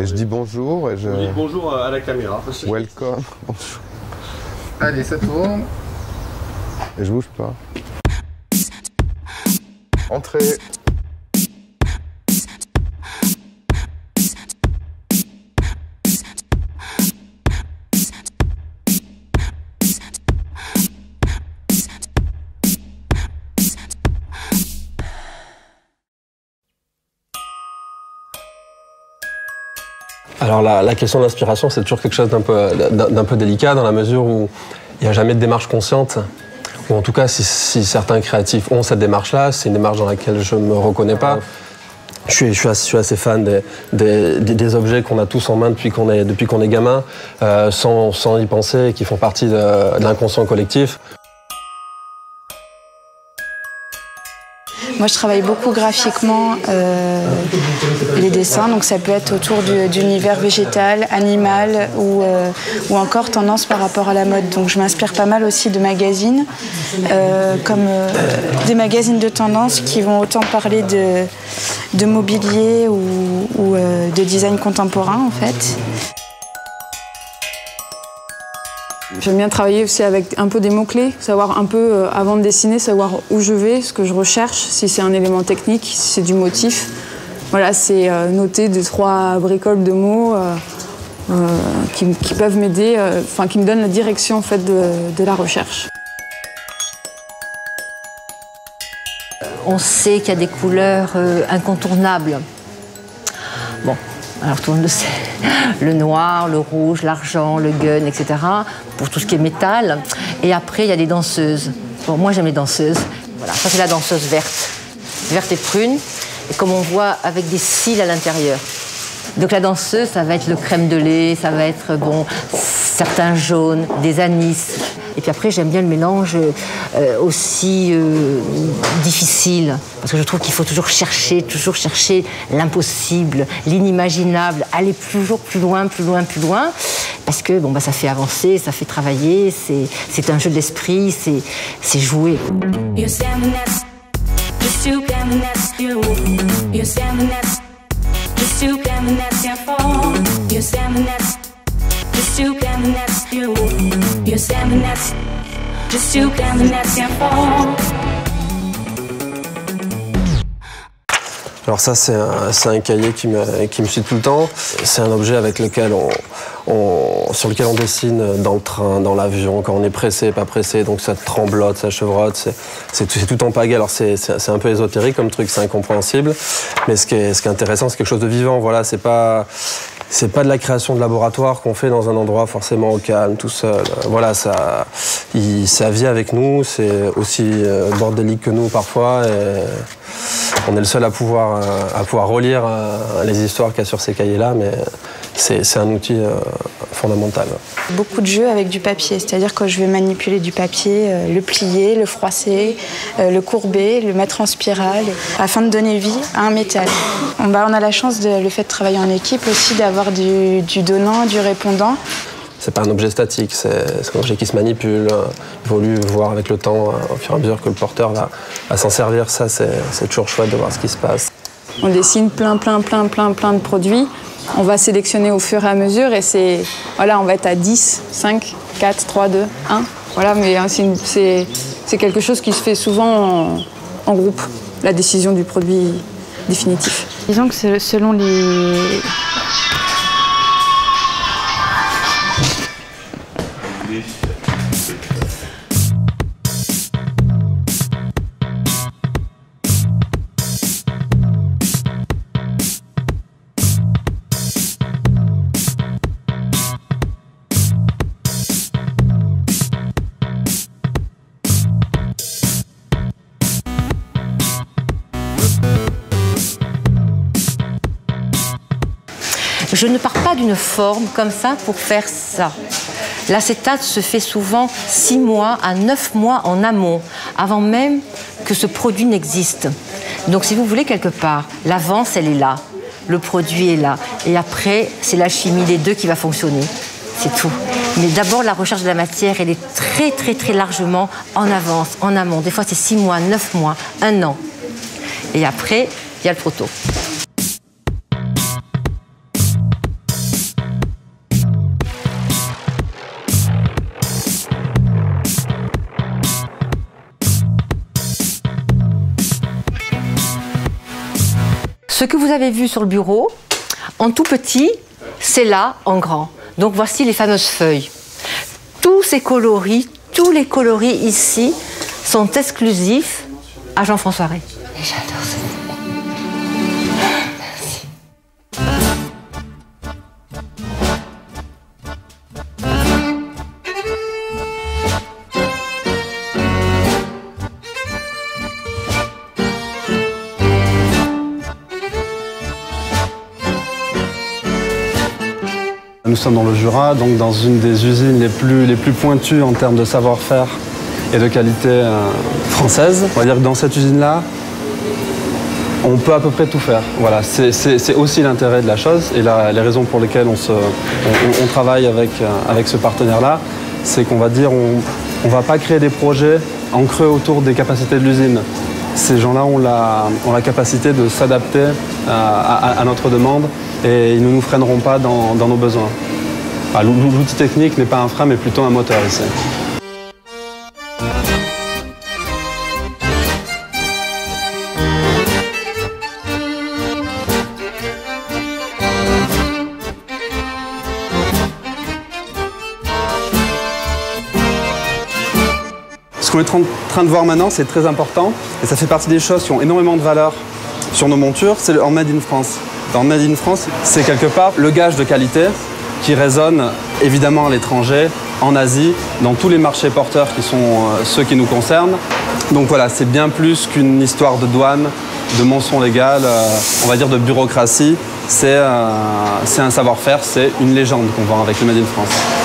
Et je dis bonjour et je... Vous dites bonjour à la caméra. Welcome. Bonjour. Allez, ça tourne. Et je bouge pas. Entrez. Alors la question de l'inspiration, c'est toujours quelque chose d'un peu délicat dans la mesure où il n'y a jamais de démarche consciente. Ou en tout cas, si certains créatifs ont cette démarche-là, c'est une démarche dans laquelle je ne me reconnais pas. Je suis assez fan des objets qu'on a tous en main depuis qu'on est gamin, sans y penser, et qui font partie de l'inconscient collectif. Moi, je travaille beaucoup graphiquement les dessins, donc ça peut être autour d'univers végétal, animal ou encore tendance par rapport à la mode. Donc je m'inspire pas mal aussi de magazines, comme des magazines de tendance qui vont autant parler de mobilier ou de design contemporain en fait. J'aime bien travailler aussi avec un peu des mots-clés, savoir un peu, avant de dessiner, savoir où je vais, ce que je recherche, si c'est un élément technique, si c'est du motif. Voilà, c'est noter 2-3 bricoles de mots qui peuvent m'aider, qui me donnent la direction en fait, de la recherche. On sait qu'il y a des couleurs incontournables. Bon. Alors tout le monde le sait, le noir, le rouge, l'argent, le gun, etc. pour tout ce qui est métal. Et après, il y a des danseuses. Bon, moi, j'aime les danseuses. Voilà, ça, c'est la danseuse verte et prune, et comme on voit, avec des cils à l'intérieur. Donc la danseuse, ça va être le crème de lait, ça va être, certains jaunes, des anis. Et puis après, j'aime bien le mélange aussi difficile, parce que je trouve qu'il faut toujours chercher l'impossible, l'inimaginable, aller toujours plus loin, parce que ça fait avancer, ça fait travailler, c'est un jeu de l'esprit, c'est jouer. Alors ça, c'est un cahier qui me suit tout le temps. C'est un objet avec lequel sur lequel on dessine dans le train, dans l'avion, quand on est pressé, pas pressé, donc ça tremblote, ça chevrotte, c'est tout en pagaille. Alors c'est un peu ésotérique comme truc, c'est incompréhensible, mais ce qui est intéressant, c'est quelque chose de vivant. Voilà, c'est pas de la création de laboratoire qu'on fait dans un endroit forcément au calme, tout seul. Voilà, ça vit avec nous, c'est aussi bordélique que nous parfois, et on est le seul à pouvoir relire les histoires qu'il y a sur ces cahiers-là, mais c'est un outil fondamental. Beaucoup de jeux avec du papier, c'est-à-dire que je vais manipuler du papier, le plier, le froisser, le courber, le mettre en spirale, afin de donner vie à un métal. On a la chance, le fait de travailler en équipe aussi, d'avoir du donnant, du répondant. C'est pas un objet statique, c'est un objet qui se manipule, évolue, voir avec le temps, au fur et à mesure que le porteur va s'en servir. Ça, c'est toujours chouette de voir ce qui se passe. On dessine plein de produits. On va sélectionner au fur et à mesure et on va être à 10, 5, 4, 3, 2, 1. Voilà, mais c'est quelque chose qui se fait souvent en groupe, la décision du produit définitif. Disons que selon les... Je ne pars pas d'une forme comme ça pour faire ça. L'acétate se fait souvent 6 mois à 9 mois en amont, avant même que ce produit n'existe. Donc si vous voulez, quelque part, l'avance, elle est là, le produit est là. Et après, c'est la chimie des deux qui va fonctionner. C'est tout. Mais d'abord, la recherche de la matière, elle est très largement en avance, en amont. Des fois, c'est 6 mois, 9 mois, 1 an. Et après, il y a le proto. Ce que vous avez vu sur le bureau, en tout petit, c'est là en grand. Donc voici les fameuses feuilles. Tous ces coloris, tous les coloris ici sont exclusifs à Jean-François Rey. Et j'adore ça. Merci. Nous sommes dans le Jura, donc dans une des usines les plus pointues en termes de savoir-faire et de qualité française. On va dire que dans cette usine-là, on peut à peu près tout faire. Voilà, c'est aussi l'intérêt de la chose et les raisons pour lesquelles on travaille avec ce partenaire-là, c'est qu'on va dire on va pas créer des projets en creux autour des capacités de l'usine. Ces gens-là ont la capacité de s'adapter à notre demande et ils ne nous freineront pas dans nos besoins. L'outil technique n'est pas un frein mais plutôt un moteur ici. Ce qu'on est en train de voir maintenant, c'est très important et ça fait partie des choses qui ont énormément de valeur sur nos montures, c'est le Made in France. Dans Made in France, c'est quelque part le gage de qualité qui résonne évidemment à l'étranger, en Asie, dans tous les marchés porteurs qui sont ceux qui nous concernent. Donc voilà, c'est bien plus qu'une histoire de douane, de mention légale, on va dire de bureaucratie. C'est un savoir-faire, c'est une légende qu'on vend avec le Made in France.